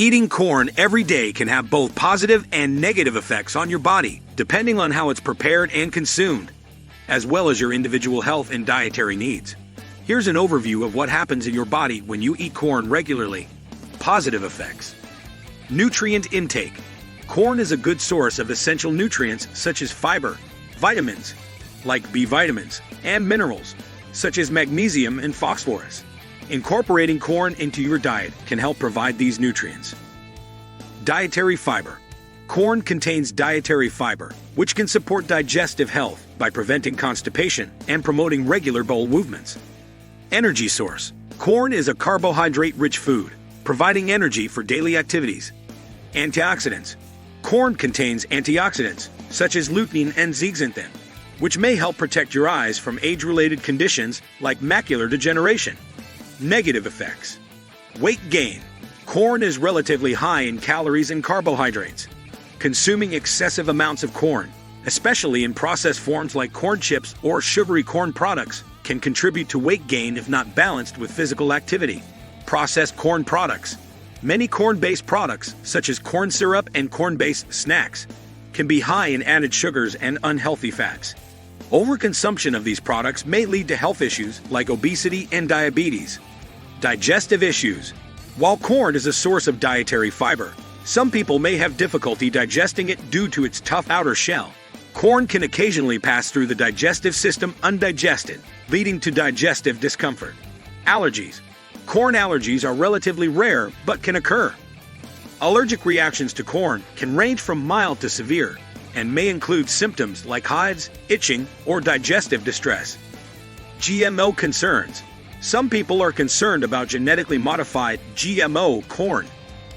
Eating corn every day can have both positive and negative effects on your body, depending on how it's prepared and consumed, as well as your individual health and dietary needs. Here's an overview of what happens in your body when you eat corn regularly. Positive effects. Nutrient intake. Corn is a good source of essential nutrients such as fiber, vitamins, like B vitamins, and minerals, such as magnesium and phosphorus. Incorporating corn into your diet can help provide these nutrients. Dietary fiber. Corn contains dietary fiber, which can support digestive health by preventing constipation and promoting regular bowel movements. Energy source. Corn is a carbohydrate-rich food, providing energy for daily activities. Antioxidants. Corn contains antioxidants, such as lutein and zeaxanthin, which may help protect your eyes from age-related conditions like macular degeneration. Negative effects. Weight gain. Corn is relatively high in calories and carbohydrates. Consuming excessive amounts of corn, especially in processed forms like corn chips or sugary corn products, can contribute to weight gain if not balanced with physical activity. Processed corn products. Many corn-based products, such as corn syrup and corn-based snacks, can be high in added sugars and unhealthy fats. Overconsumption of these products may lead to health issues like obesity and diabetes. Digestive issues. While corn is a source of dietary fiber, some people may have difficulty digesting it due to its tough outer shell. Corn can occasionally pass through the digestive system undigested, leading to digestive discomfort. Allergies. Corn allergies are relatively rare but can occur. Allergic reactions to corn can range from mild to severe and may include symptoms like hives, itching, or digestive distress. GMO concerns. Some people are concerned about genetically modified GMO corn.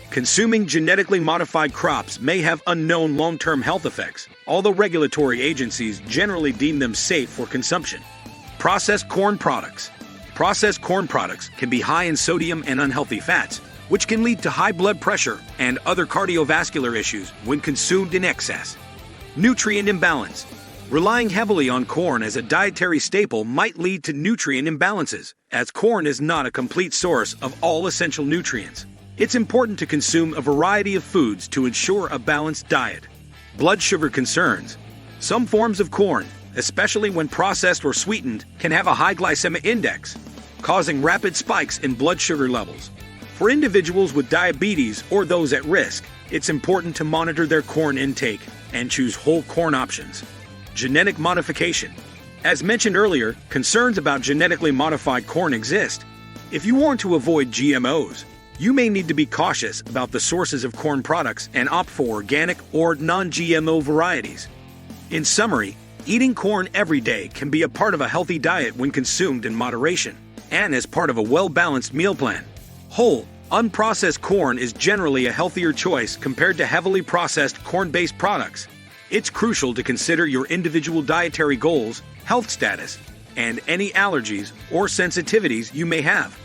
Consuming genetically modified crops may have unknown long-term health effects, although regulatory agencies generally deem them safe for consumption. Processed corn products. Processed corn products can be high in sodium and unhealthy fats, which can lead to high blood pressure and other cardiovascular issues when consumed in excess. Nutrient imbalance. Relying heavily on corn as a dietary staple might lead to nutrient imbalances, as corn is not a complete source of all essential nutrients. It's important to consume a variety of foods to ensure a balanced diet. Blood sugar concerns. Some forms of corn, especially when processed or sweetened, can have a high glycemic index, causing rapid spikes in blood sugar levels. For individuals with diabetes or those at risk, it's important to monitor their corn intake and choose whole corn options. Genetic modification. As mentioned earlier, concerns about genetically modified corn exist. If you want to avoid GMOs, you may need to be cautious about the sources of corn products and opt for organic or non-GMO varieties. In summary, eating corn every day can be a part of a healthy diet when consumed in moderation and as part of a well-balanced meal plan. Whole, unprocessed corn is generally a healthier choice compared to heavily processed corn-based products. It's crucial to consider your individual dietary goals, health status, and any allergies or sensitivities you may have.